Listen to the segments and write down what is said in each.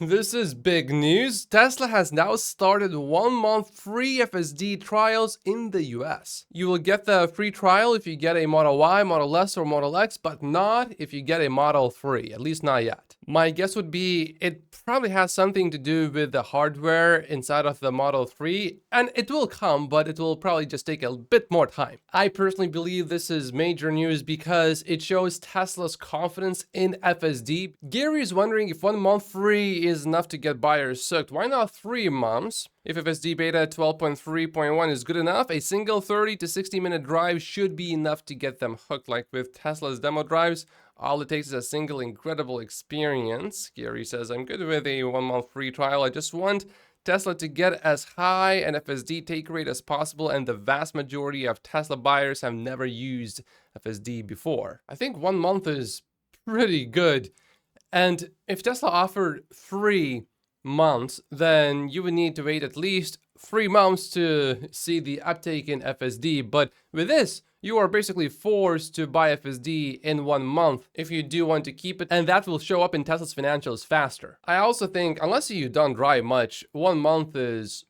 This is big news. Tesla has now started 1 month free FSD trials in the US. You will get the free trial if you get a Model Y, Model S, or Model X, but not if you get a Model 3, at least not yet. My guess would be it probably has something to do with the hardware inside of the Model 3, and it will come, but it will probably just take a bit more time. I personally believe this is major news because it shows Tesla's confidence in FSD. Gary is wondering if 1 month free is enough to get buyers hooked. Why not 3 months? If FSD beta 12.3.1 is good enough, a single 30 to 60 minute drive should be enough to get them hooked. Like with Tesla's demo drives, all it takes is a single incredible experience. Gary says, I'm good with a 1 month free trial. I just want Tesla to get as high an FSD take rate as possible, and the vast majority of Tesla buyers have never used FSD before. I think 1 month is pretty good. And if Tesla offered 3 months, then you would need to wait at least 3 months to see the uptake in FSD. But with this, you are basically forced to buy FSD in 1 month if you do want to keep it, and that will show up in Tesla's financials faster. I also think, unless you don't drive much, 1 month is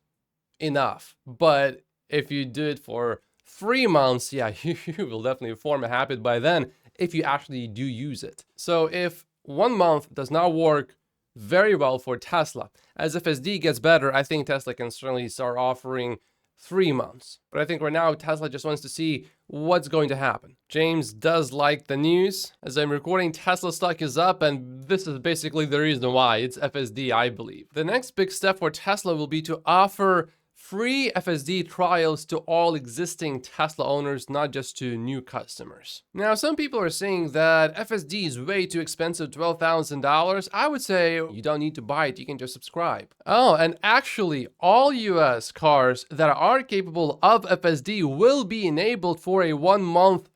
enough. But if you do it for 3 months, yeah, you will definitely form a habit by then if you actually do use it. So if 1 month does not work very well for Tesla, as FSD gets better, I think Tesla can certainly start offering 3 months. But I think right now Tesla just wants to see what's going to happen. James does like the news. As I'm recording, Tesla stock is up, and this is basically the reason why. It's FSD, I believe. The next big step for Tesla will be to offer free FSD trials to all existing Tesla owners, not just to new customers. Now, some people are saying that FSD is way too expensive, $12,000. I would say you don't need to buy it, you can just subscribe. Oh, and actually, all US cars that are capable of FSD will be enabled for a 1 month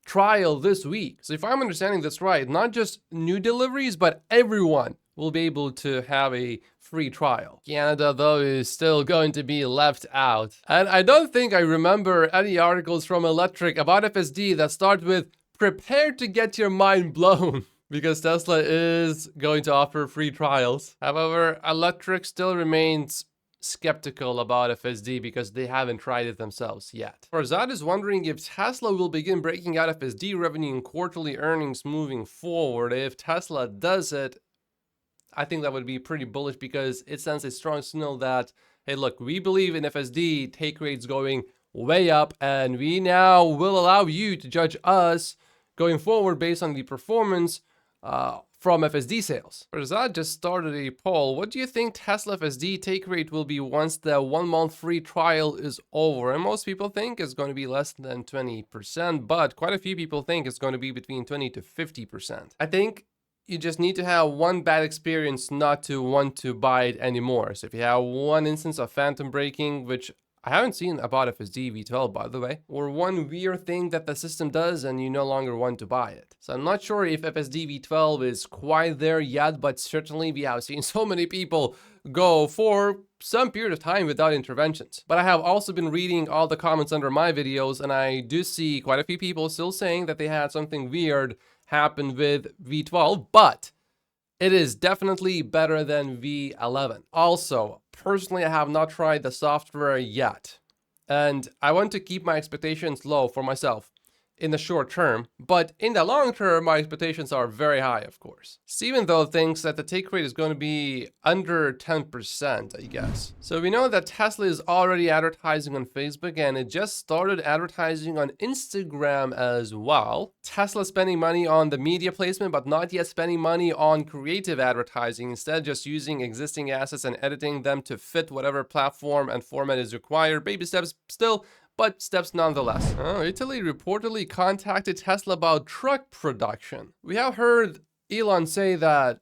trial this week. So if I'm understanding this right, not just new deliveries, but everyone will be able to have a free trial. Canada, though, is still going to be left out. And I don't think I remember any articles from Electric about FSD that start with "prepare to get your mind blown," because Tesla is going to offer free trials. However, Electric still remains skeptical about FSD because they haven't tried it themselves yet. Farzad is wondering if Tesla will begin breaking out FSD revenue in quarterly earnings moving forward. If Tesla does it, I think that would be pretty bullish because it sends a strong signal that, hey, look, we believe in FSD take rates going way up, and we now will allow you to judge us going forward based on the performance from FSD sales. Farzad just started a poll. What do you think Tesla FSD take rate will be once the 1 month free trial is over? And most people think it's going to be less than 20%, but quite a few people think it's going to be between 20 to 50%. I think you just need to have one bad experience not to want to buy it anymore. So if you have one instance of phantom braking, which I haven't seen about FSD V12, by the way, or one weird thing that the system does and you no longer want to buy it. So I'm not sure if FSD V12 is quite there yet, but certainly we have seen so many people go for some period of time without interventions. But I have also been reading all the comments under my videos, and I do see quite a few people still saying that they had something weird happen with V12, but it is definitely better than V11. Also, personally, I have not tried the software yet, and I want to keep my expectations low for myself in the short term, but in the long term, my expectations are very high, of course. Steven, though, thinks that the take rate is going to be under 10%, I guess. So we know that Tesla is already advertising on Facebook, and it just started advertising on Instagram as well. Tesla spending money on the media placement, but not yet spending money on creative advertising, instead just using existing assets and editing them to fit whatever platform and format is required. Baby steps still, but steps nonetheless. Italy reportedly contacted Tesla about truck production. We have heard Elon say that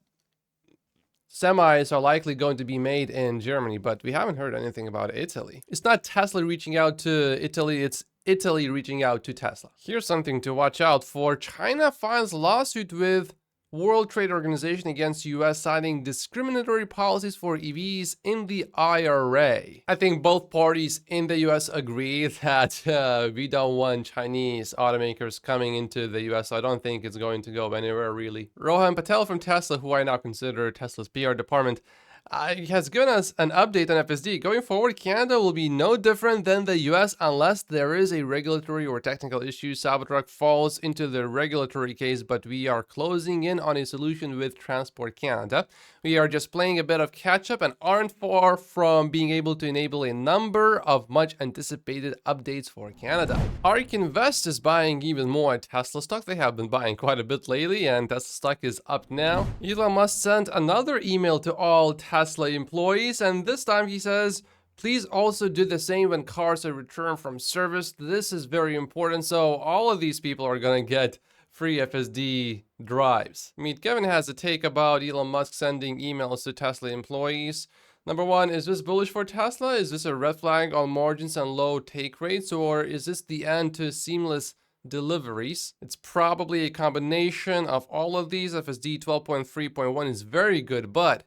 semis are likely going to be made in Germany, but we haven't heard anything about Italy. It's not Tesla reaching out to Italy, it's Italy reaching out to Tesla. Here's something to watch out for. China files lawsuit with World Trade Organization against US signing discriminatory policies for EVs in the IRA. I think both parties in the US agree that we don't want Chinese automakers coming into the US, so I don't think it's going to go anywhere really. Rohan Patel from Tesla, who I now consider Tesla's PR department, has given us an update on FSD. Going forward, Canada will be no different than the US unless there is a regulatory or technical issue. Cybertruck falls into the regulatory case, but we are closing in on a solution with Transport Canada. We are just playing a bit of catch up and aren't far from being able to enable a number of much anticipated updates for Canada. ARK Invest is buying even more Tesla stock. They have been buying quite a bit lately, and Tesla stock is up now. Elon Musk sent another email to all Tesla employees, and this time he says, please also do the same when cars are returned from service. This is very important. So all of these people are going to get free FSD drives. Meet Kevin has a take about Elon Musk sending emails to Tesla employees. Number one, is this bullish for Tesla? Is this a red flag on margins and low take rates? Or is this the end to seamless deliveries? It's probably a combination of all of these. FSD 12.3.1 is very good, but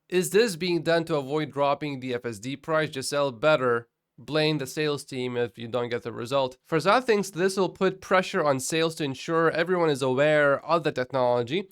is this being done to avoid dropping the FSD price? Just sell better. Blame the sales team if you don't get the result. Farzad thinks this will put pressure on sales to ensure everyone is aware of the technology.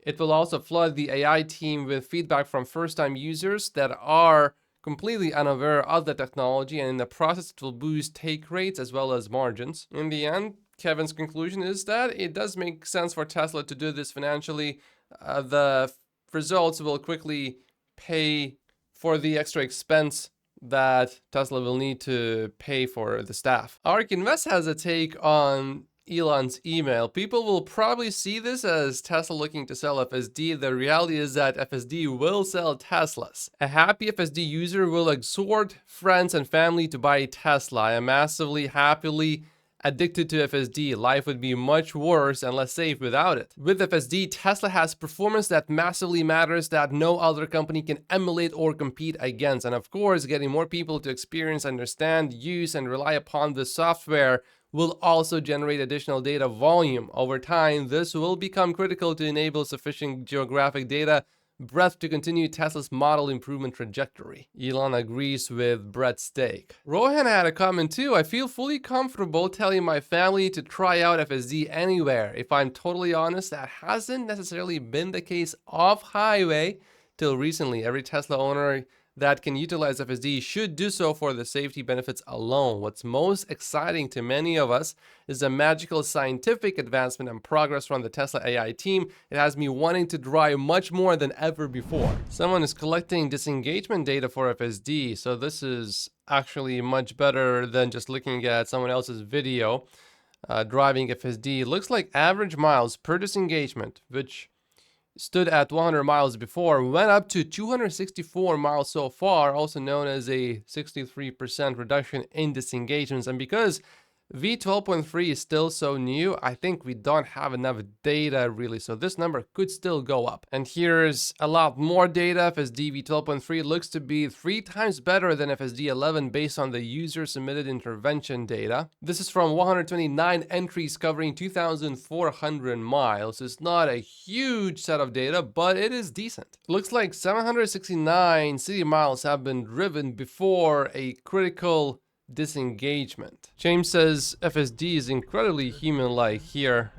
It will also flood the AI team with feedback from first-time users that are completely unaware of the technology, and in the process it will boost take rates as well as margins. In the end, Kevin's conclusion is that it does make sense for Tesla to do this financially. The results will quickly pay for the extra expense that Tesla will need to pay for the staff. ARK Invest has a take on Elon's email. People will probably see this as Tesla looking to sell FSD. The reality is that FSD will sell Teslas. A happy FSD user will exhort friends and family to buy a Tesla. I am massively, happily addicted to FSD. Life would be much worse and less safe without it. With FSD, Tesla has performance that massively matters that no other company can emulate or compete against. And of course, getting more people to experience, understand, use, and rely upon the software will also generate additional data volume. Over time, this will become critical to enable sufficient geographic data breadth to continue Tesla's model improvement trajectory. Elon agrees with Brett's take. Rohan had a comment too. I feel fully comfortable telling my family to try out FSD anywhere. If I'm totally honest, that hasn't necessarily been the case off-highway till recently. Every Tesla owner that can utilize FSD should do so for the safety benefits alone. What's most exciting to many of us is the magical scientific advancement and progress from the Tesla AI team. It has me wanting to drive much more than ever before. Someone is collecting disengagement data for FSD, so this is actually much better than just looking at someone else's video. Driving FSD looks like average miles per disengagement, which stood at 100 miles before, went up to 264 miles so far, also known as a 63% reduction in disengagements. And because V12.3 is still so new, I think we don't have enough data really, so this number could still go up. And here's a lot more data. FSD V12.3 looks to be 3 times better than FSD 11 based on the user submitted intervention data. This is from 129 entries covering 2,400 miles. It's not a huge set of data, but it is decent. Looks like 769 city miles have been driven before a critical disengagement. James says FSD is incredibly human-like here.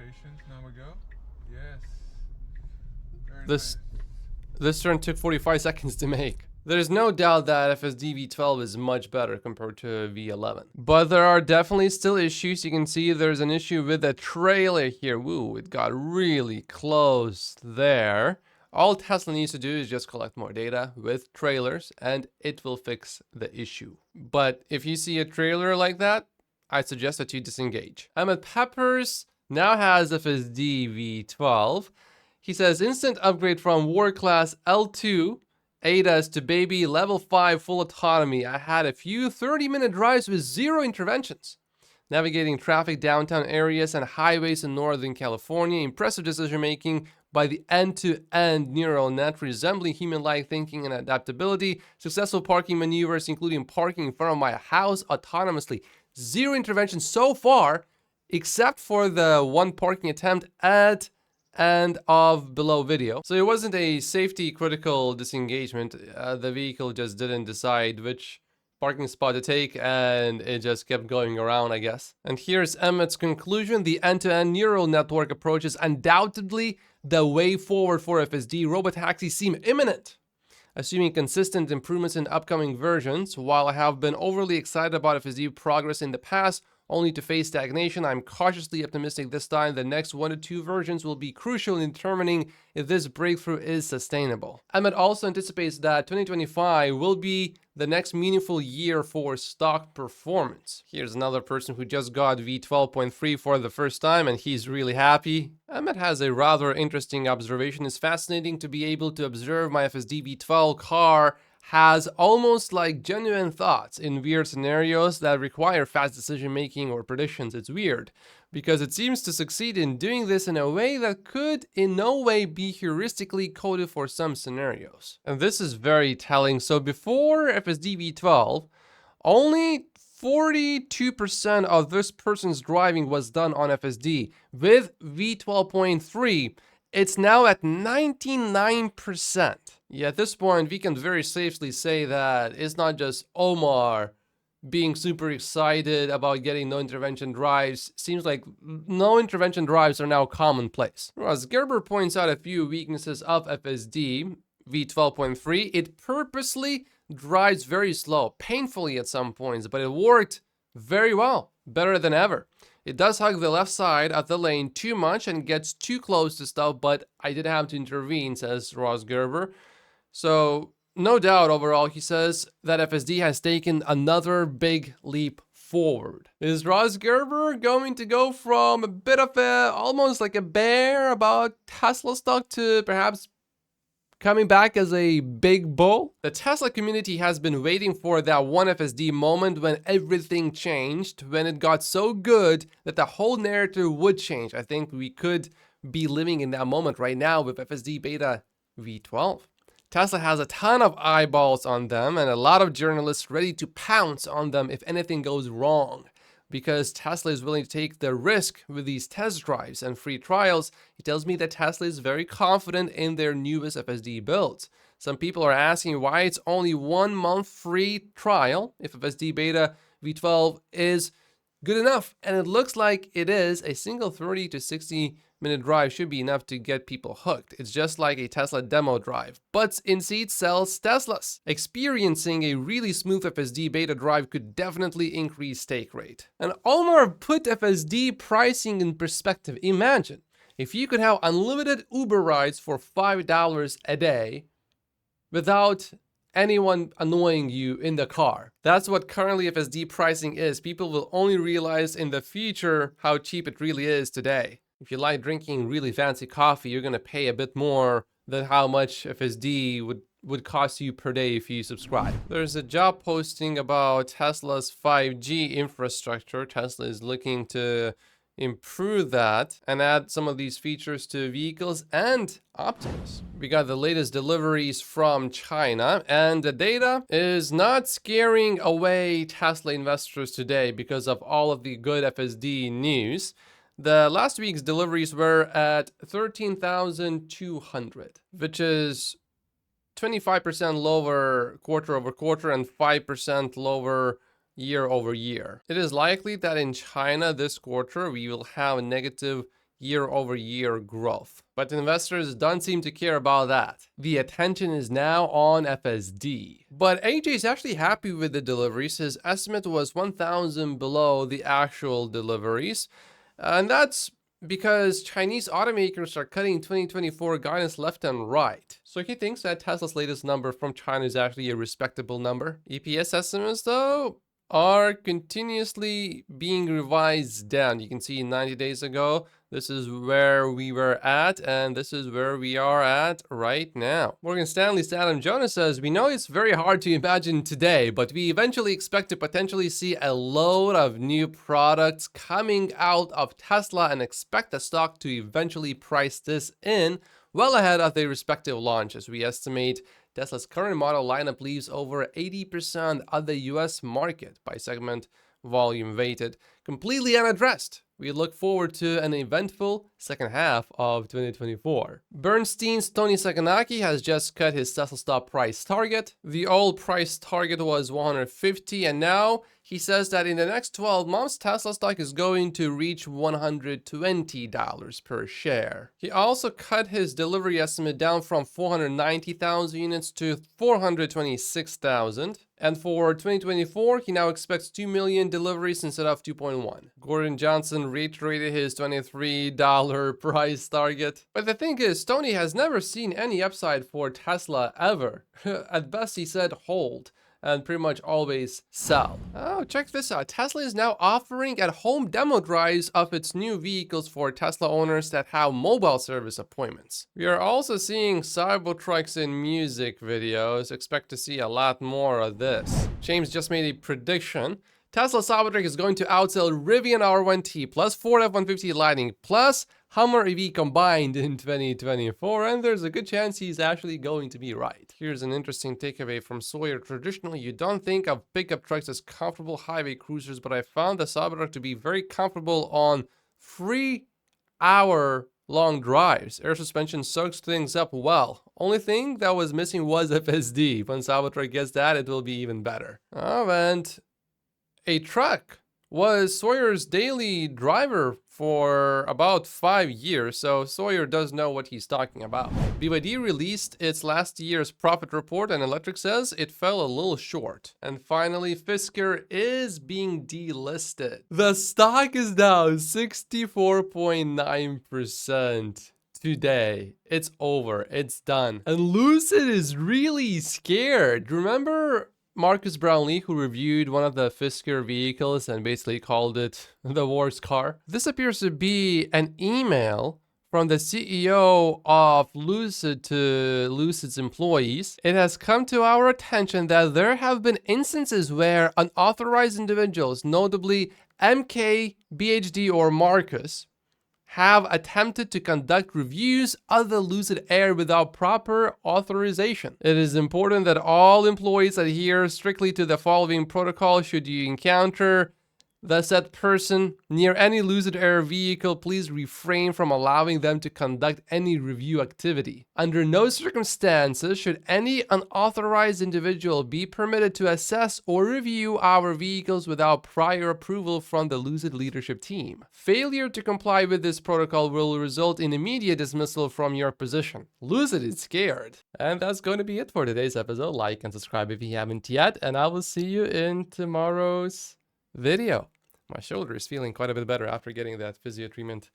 This turn took 45 seconds to make. There's no doubt that FSD V12 is much better compared to V11. But there are definitely still issues. You can see there's an issue with the trailer here. Woo, it got really close there. All Tesla needs to do is just collect more data with trailers and it will fix the issue. But if you see a trailer like that, I suggest that you disengage. Ahmed Peppers now has FSD V12. He says instant upgrade from War Class L2 ADAS to baby level 5 full autonomy. I had a few 30-minute drives with 0 interventions. Navigating traffic downtown areas and highways in Northern California. Impressive decision making by the end-to-end neural net, resembling human-like thinking and adaptability. Successful parking maneuvers, including parking in front of my house autonomously. 0 intervention so far, except for the one parking attempt at and of below video. So it wasn't a safety critical disengagement. The vehicle just didn't decide which parking spot to take, and it just kept going around, I guess. And here's Emmett's conclusion. The end-to-end neural network approach is undoubtedly the way forward for FSD. Robotaxis seem imminent, assuming consistent improvements in upcoming versions. While I have been overly excited about FSD progress in the past, only to face stagnation, I'm cautiously optimistic this time. The next 1 to 2 versions will be crucial in determining if this breakthrough is sustainable. Emmett also anticipates that 2025 will be the next meaningful year for stock performance. Here's another person who just got V12.3 for the first time, and he's really happy. Emmett has a rather interesting observation. It's fascinating to be able to observe my FSD V12 car has almost like genuine thoughts in weird scenarios that require fast decision making or predictions. It's weird because it seems to succeed in doing this in a way that could in no way be heuristically coded for some scenarios. And this is very telling. So before FSD V12, only 42% of this person's driving was done on FSD. With V12.3, it's now at 99%. Yeah, at this point, we can very safely say that it's not just Omar being super excited about getting no intervention drives. Seems like no intervention drives are now commonplace. As Gerber points out a few weaknesses of FSD V12.3, it purposely drives very slow, painfully at some points, but it worked very well, better than ever. It does hug the left side of the lane too much and gets too close to stuff, but I did have to intervene, says Ross Gerber. So no doubt overall, he says that FSD has taken another big leap forward. Is Ross Gerber going to go from a bit of almost like a bear about Tesla stock to perhaps coming back as a big bull? The Tesla community has been waiting for that one FSD moment when everything changed, when it got so good that the whole narrative would change. I think we could be living in that moment right now with FSD Beta V12. Tesla has a ton of eyeballs on them and a lot of journalists ready to pounce on them if anything goes wrong. Because Tesla is willing to take the risk with these test drives and free trials, he tells me that Tesla is very confident in their newest FSD builds. Some people are asking why it's only 1 month free trial if FSD Beta V12 is good enough. And it looks like it is. A single 30 to 60 minute drive should be enough to get people hooked. It's just like a Tesla demo drive. Butts in seats sells Teslas. Experiencing a really smooth FSD Beta drive could definitely increase take rate. And Omar put FSD pricing in perspective. Imagine if you could have unlimited Uber rides for $5 a day without anyone annoying you in the car. That's what currently FSD pricing is. People will only realize in the future how cheap it really is today. If you like drinking really fancy coffee, you're gonna pay a bit more than how much FSD would cost you per day if you subscribe. There's a job posting about Tesla's 5G infrastructure. Tesla is looking to improve that and add some of these features to vehicles and Optimus. We got the latest deliveries from China, and the data is not scaring away Tesla investors today because of all of the good FSD news. The last week's deliveries were at 13,200, which is 25% lower quarter over quarter and 5% lower year over year. It is likely that in China this quarter we will have a negative year over year growth, but investors don't seem to care about that. The attention is now on FSD. But AJ is actually happy with the deliveries. His estimate was 1,000 below the actual deliveries. And that's because Chinese automakers are cutting 2024 guidance left and right. So he thinks that Tesla's latest number from China is actually a respectable number. EPS estimates, though, are continuously being revised down. You can see 90 days ago, this is where we were at, and this is where we are at right now. Morgan Stanley's Adam Jonas says, we know it's very hard to imagine today, but we eventually expect to potentially see a load of new products coming out of Tesla and expect the stock to eventually price this in well ahead of their respective launches. We estimate Tesla's current model lineup leaves over 80% of the US market by segment volume weighted completely unaddressed We look forward to an eventful second half of 2024. Bernstein's Tony Sacconaghi has just cut his Tesla stock price target. The old price target was 150, and now he says that in the next 12 months, Tesla stock is going to reach $120 per share. He also cut his delivery estimate down from 490,000 units to 426,000. And for 2024, he now expects 2 million deliveries instead of 2.1. Gordon Johnson reiterated his $23 price target. But the thing is, Tony has never seen any upside for Tesla ever. At best, he said hold, and pretty much always sell. Oh, check this out. Tesla is now offering at-home demo drives of its new vehicles for Tesla owners that have mobile service appointments. We are also seeing Cybertrucks in music videos. Expect to see a lot more of this. James just made a prediction. Tesla Cybertruck is going to outsell Rivian R1T plus Ford F-150 Lightning plus Hummer EV combined in 2024, and there's a good chance he's actually going to be right. Here's an interesting takeaway from Sawyer. Traditionally, you don't think of pickup trucks as comfortable highway cruisers, but I found the Cybertruck to be very comfortable on 3-hour-long drives. Air suspension soaks things up well. Only thing that was missing was FSD. When Cybertruck gets that, it will be even better. Oh, and a truck was Sawyer's daily driver for about 5 years, so Sawyer does know what he's talking about. BYD released its last year's profit report, and Electric says it fell a little short. And finally, Fisker is being delisted. The stock is down 64.9% today. It's over. It's done. And Lucid is really scared. Remember Marcus Brownlee, who reviewed one of the Fisker vehicles and basically called it the worst car? This appears to be an email from the CEO of Lucid to Lucid's employees. It has come to our attention that there have been instances where unauthorized individuals, notably MK, BHD, or Marcus, have attempted to conduct reviews of the Lucid Air without proper authorization. It is important that all employees adhere strictly to the following protocol. Should you encounter the said person near any Lucid Air vehicle, please refrain from allowing them to conduct any review activity. Under no circumstances should any unauthorized individual be permitted to assess or review our vehicles without prior approval from the Lucid leadership team. Failure to comply with this protocol will result in immediate dismissal from your position. Lucid is scared. And that's going to be it for today's episode. Like and subscribe if you haven't yet, and I will see you in tomorrow's video. My shoulder is feeling quite a bit better after getting that physio treatment.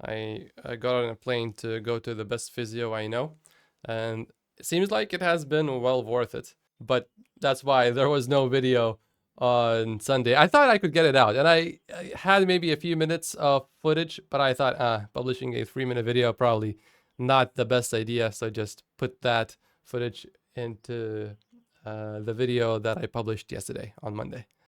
I got on a plane to go to the best physio I know, and it seems like it has been well worth it. But that's why there was no video on Sunday. I thought I could get it out, and I had maybe a few minutes of footage, but I thought publishing a 3-minute video probably not the best idea, so just put that footage into the video that I published yesterday on Monday.